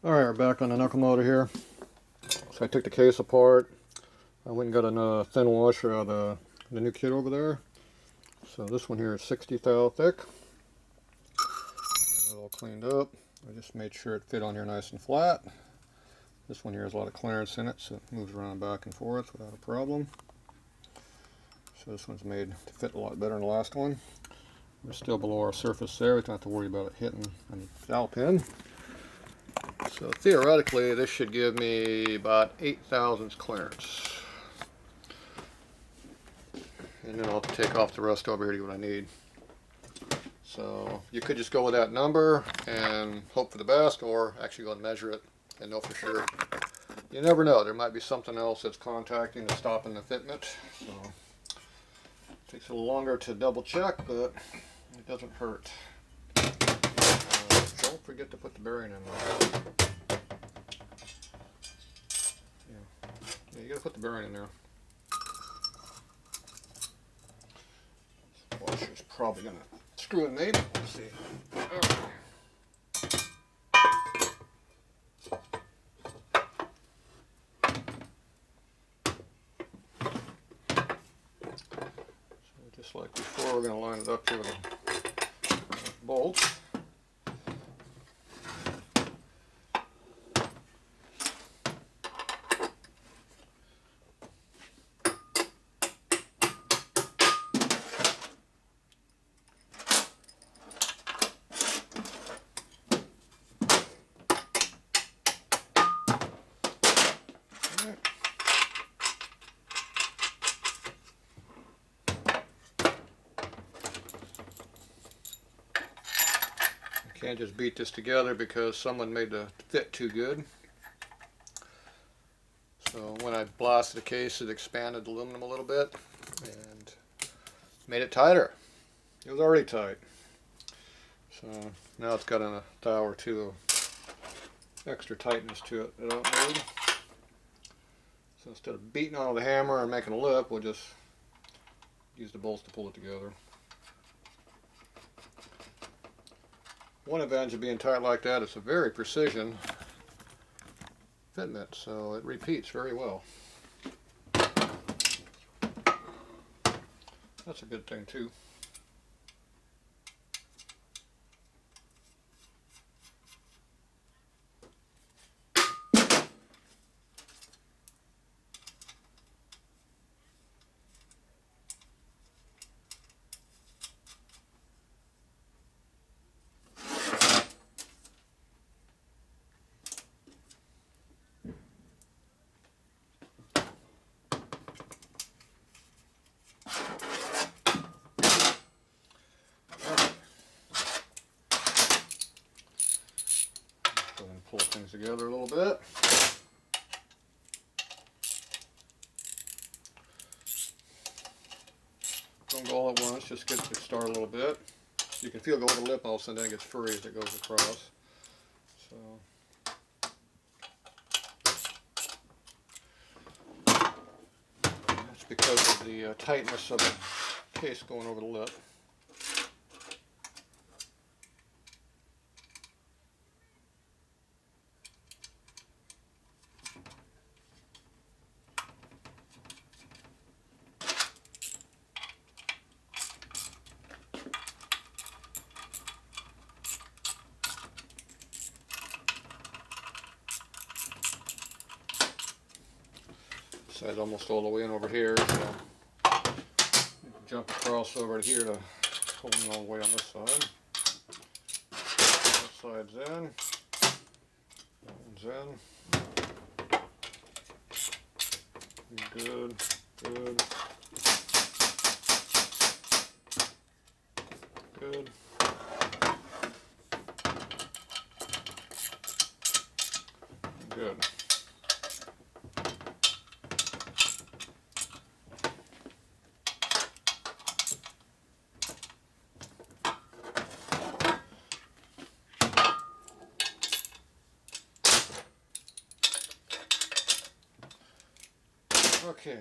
Alright, we're back on the knuckle motor here. So I took the case apart. I went and got a thin washer out of the new kit over there. So this one here is 60 thou thick. Got it all cleaned up. I just made sure it fit on here nice and flat. This one here has a lot of clearance in it, so it moves around back and forth without a problem. So this one's made to fit a lot better than the last one. We're still below our surface there. We don't have to worry about it hitting any dowel pin. So theoretically, this should give me about 8 thousandths clearance. And then I'll take off the rest over here to get what I need. So you could just go with that number and hope for the best, or actually go and measure it and know for sure. You never know. There might be something else that's contacting and stopping the fitment. So it takes a little longer to double check, but it doesn't hurt. Don't forget to put the bearing in there. Yeah, you gotta put the bearing in there. This washer's probably gonna screw it, maybe. Let's see. Okay. So just like before, we're gonna line it up here with a bolt. Can't just beat this together because someone made the fit too good. So when I blasted the case, it expanded the aluminum a little bit and made it tighter. It was already tight. So now it's got a thou or two of extra tightness to it that I don't need. So instead of beating on with a hammer and making a lip, we'll just use the bolts to pull it together. One advantage of being tight like that is a very precision fitment, so it repeats very well. That's a good thing too. Go ahead and pull things together a little bit. Don't go all at once, just get it started a little bit. You can feel go over the lip all of a sudden, then it gets furry as it goes across. So that's because of the tightness of the case going over the lip. Side's almost all the way in over here, so you can jump across over here to hold it all the way on this side. That side's in, that one's in. Good, good, good. Good. Okay.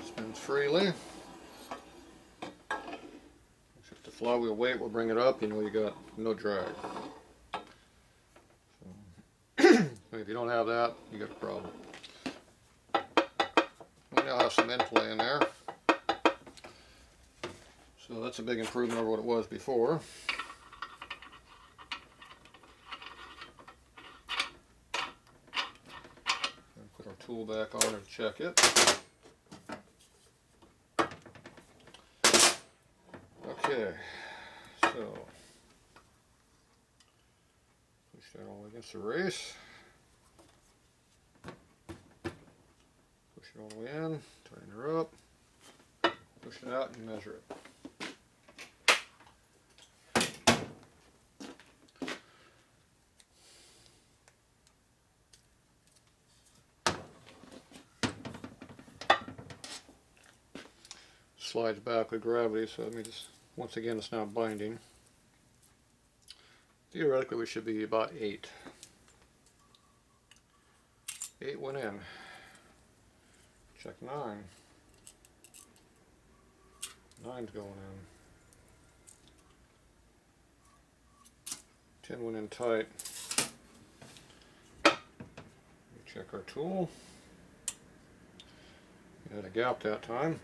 Spins freely. Except the flywheel weight will bring it up, you know you got no drag. me, if you don't have that, you got a problem. We now have some end play in there. So that's a big improvement over what it was before. And put our tool back on to check it. Okay, so push that all against the race. Push it all the way in, tighten her up, push it out and measure it. Slides back with gravity, so let me just, once again, it's not binding. Theoretically, we should be about 8. 8 went in. Check 9. 9's going in. 10 went in tight. Check our tool. We had a gap that time.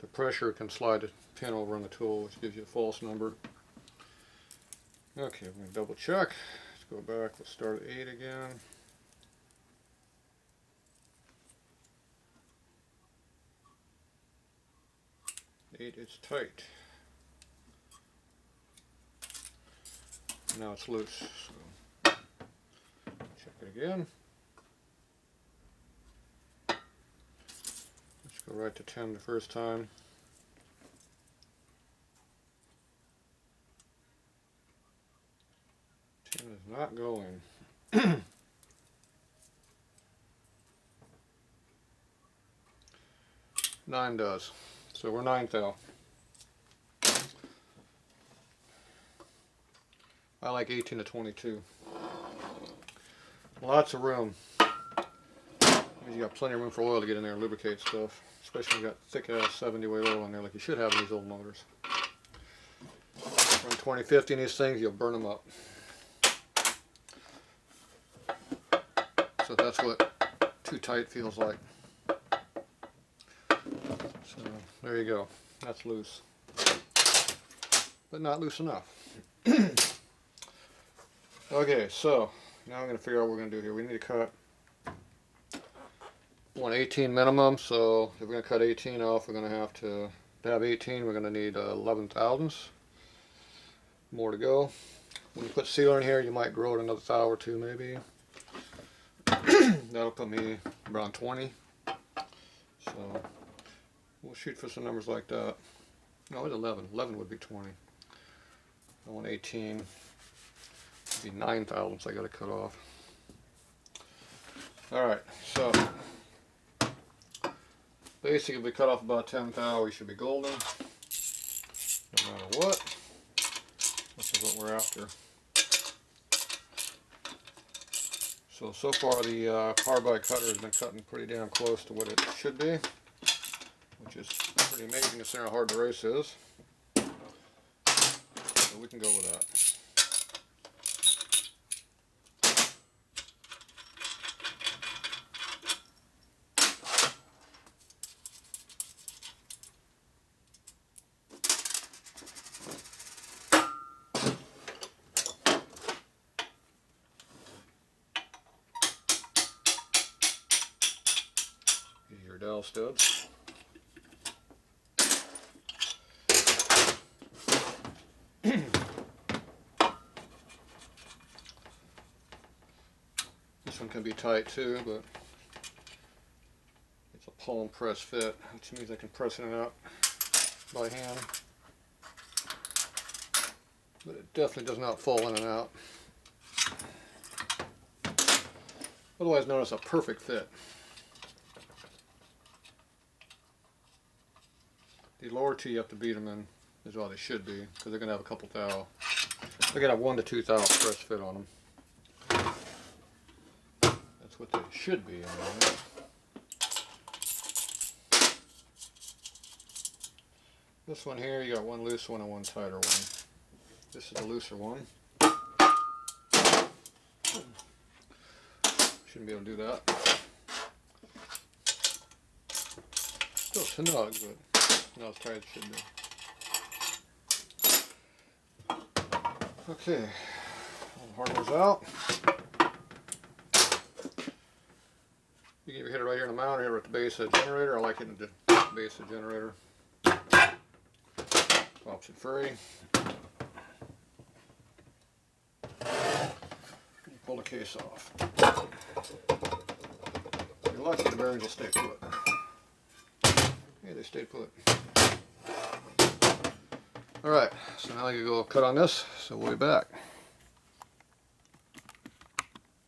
The pressure can slide the pin over on the tool, which gives you a false number. Okay, we're going to double check. Let's go back. Let's start at 8 again. 8 is tight. Now it's loose. So check it again. Let's go right to 10 the first time. Is not going. 9 does. So we're 9th thou. I like 18 to 22. Lots of room. You got plenty of room for oil to get in there and lubricate stuff. Especially when you got thick ass 70 weight oil in there like you should have in these old motors. Run 2050 in these things, you'll burn them up. So that's what too tight feels like. So there you go. That's loose. But not loose enough. Okay, so now I'm going to figure out what we're going to do here. We need to cut 1/18 minimum, so if we're going to cut 18 off, we're going to have 18, we're going to need 11 thousandths. More to go. When you put sealer in here, you might grow it another thou or two maybe. That'll put me around 20. So we'll shoot for some numbers like that. No, it's 11. 11 would be 20. I want 18. It'd be 9 thousandths I got to cut off. Alright, so basically if we cut off about 10 thou, we should be golden. No matter what. This is what we're after. So far the carbide cutter has been cutting pretty damn close to what it should be, which is pretty amazing considering how hard the race is. So we can go with that. Your dowel studs. This one can be tight too, but it's a palm press fit, which means I can press it out by hand. But it definitely does not fall in and out. Otherwise known as a perfect fit. The lower two you have to beat them in is all they should be, because they're going to have a couple thou. They're going to have 1 to 2 thou press fit on them. That's what they should be anyway. This one here, you got one loose one and one tighter one. This is the looser one. Shouldn't be able to do that. Still snug, but not as tight as it should be. Okay, all the hard ones out. You can either hit it right here in the mount or here at the base of the generator. I like it at the base of the generator. Pops it free. Pull the case off. If you're lucky, the bearings will stay put. Hey, they stay put. Alright, so now you go cut on this, so we'll be back.